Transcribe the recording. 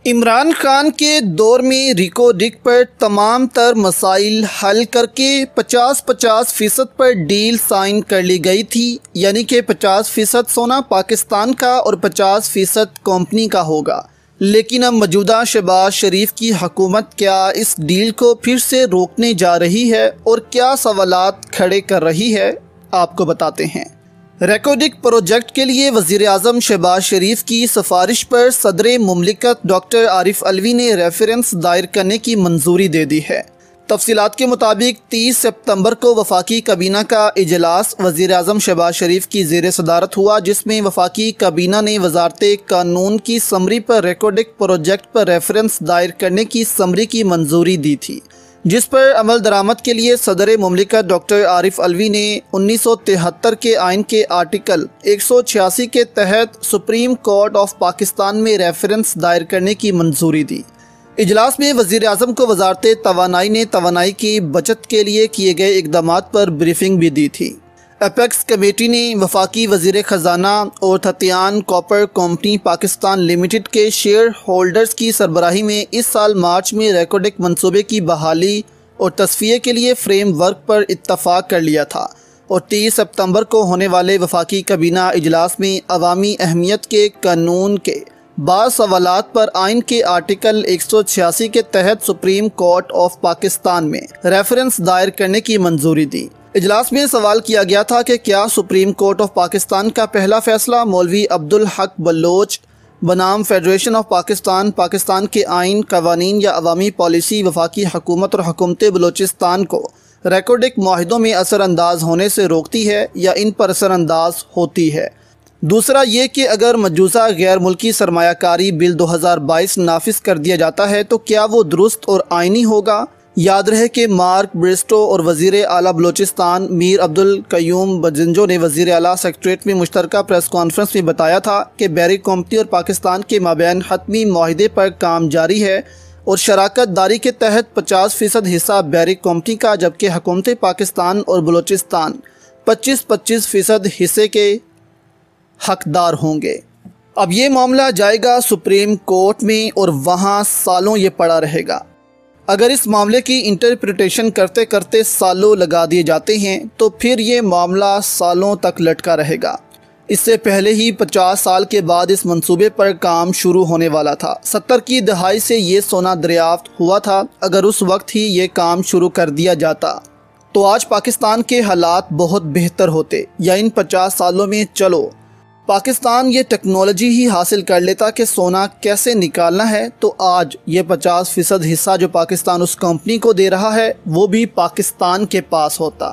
इमरान खान के दौर में रिको डिक पर तमाम तर मसाइल हल करके 50-50% पर डील साइन कर ली गई थी, यानी कि 50% सोना पाकिस्तान का और 50% कंपनी का होगा। लेकिन अब मौजूदा शहबाज शरीफ की हुकूमत क्या इस डील को फिर से रोकने जा रही है और क्या सवालात खड़े कर रही है, आपको बताते हैं। रिको डिक प्रोजेक्ट के लिए वज़ीर आज़म शहबाज शरीफ की सिफारिश पर सदर मुमलिकत डॉक्टर आरिफ अलवी ने रेफरेंस दायर करने की मंजूरी दे दी है। तफसीलात के मुताबिक 30 सितंबर को वफाकी काबीना का इजलास वज़ीर आज़म शहबाज शरीफ की ज़ेर सदारत हुआ, जिसमें वफाकी काबीना ने वजारत कानून की समरी पर रिको डिक प्रोजेक्ट पर रेफरेंस दायर करने की समरी की मंजूरी दी थी, जिस पर अमल दरामद के लिए सदर मुमलिकत डॉक्टर आरिफ अलवी ने 1973 के आइन के आर्टिकल 186 के तहत सुप्रीम कोर्ट ऑफ पाकिस्तान में रेफरेंस दायर करने की मंजूरी दी। इजलास में वज़ीर आज़म को वजारत तवानाई ने तवानाई की बचत के लिए किए गए इक़दामात पर ब्रीफिंग भी दी थी। अपेक्स कमेटी ने वफाकी वज़ीर ख़जाना और थतियान कॉपर कंपनी पाकिस्तान लिमिटेड के शेयर होल्डर्स की सरबराही में इस साल मार्च में रिको डिक मनसूबे की बहाली और तस्फिये के लिए फ्रेम वर्क पर इत्तफ़ाक़ कर लिया था और 30 सितंबर को होने वाले वफाकी काबीना इजलास में अवामी अहमियत के कानून के बाज़ सवालात पर आइन के आर्टिकल 186 के तहत सुप्रीम कोर्ट ऑफ पाकिस्तान में रेफरेंस दायर करने की मंजूरी दी। इजलास में सवाल किया गया था कि क्या सुप्रीम कोर्ट ऑफ पाकिस्तान का पहला फैसला मौलवी अब्दुल हक बलोच बनाम फेडरेशन ऑफ पाकिस्तान, पाकिस्तान के आइन, कवानीन या अवामी पॉलिसी वफाकी हुकूमत और हुकूमत बलोचिस्तान को रिको डिक मुआहिदों में असरअंदाज होने से रोकती है या इन पर असरअंदाज होती है। दूसरा ये कि अगर मौजूदा गैर मुल्की सरमायाकारी बिल 2022 नाफिज कर दिया जाता है तो क्या वो दुरुस्त और आइनी होगा। याद रहे कि मार्क ब्रिस्टो और वज़ीर आला बलोचिस्तान मीर अब्दुल कयूम बजिंजो ने वज़ीर आला सेक्रेटरीट में मुश्तरका प्रेस कॉन्फ्रेंस में बताया था कि बैरिक कंपनी और पाकिस्तान के माबैन हतमी मुआहिदे पर काम जारी है और शराकत दारी के तहत 50% हिस्सा बैरिक कंपनी का, जबकि हुकूमत पाकिस्तान और बलोचिस्तान 25-25% हिस्से के हकदार होंगे। अब ये मामला जाएगा सुप्रीम कोर्ट में और वहाँ सालों ये पड़ा रहेगा। अगर इस मामले की इंटरप्रिटेशन करते करते सालों लगा दिए जाते हैं तो फिर ये मामला सालों तक लटका रहेगा। इससे पहले ही 50 साल के बाद इस मंसूबे पर काम शुरू होने वाला था। 70 की दहाई से ये सोना दरियाफ्त हुआ था। अगर उस वक्त ही ये काम शुरू कर दिया जाता तो आज पाकिस्तान के हालात बहुत बेहतर होते, या इन 50 सालों में चलो पाकिस्तान ये टेक्नोलॉजी ही हासिल कर लेता कि सोना कैसे निकालना है, तो आज ये 50% हिस्सा जो पाकिस्तान उस कंपनी को दे रहा है वो भी पाकिस्तान के पास होता।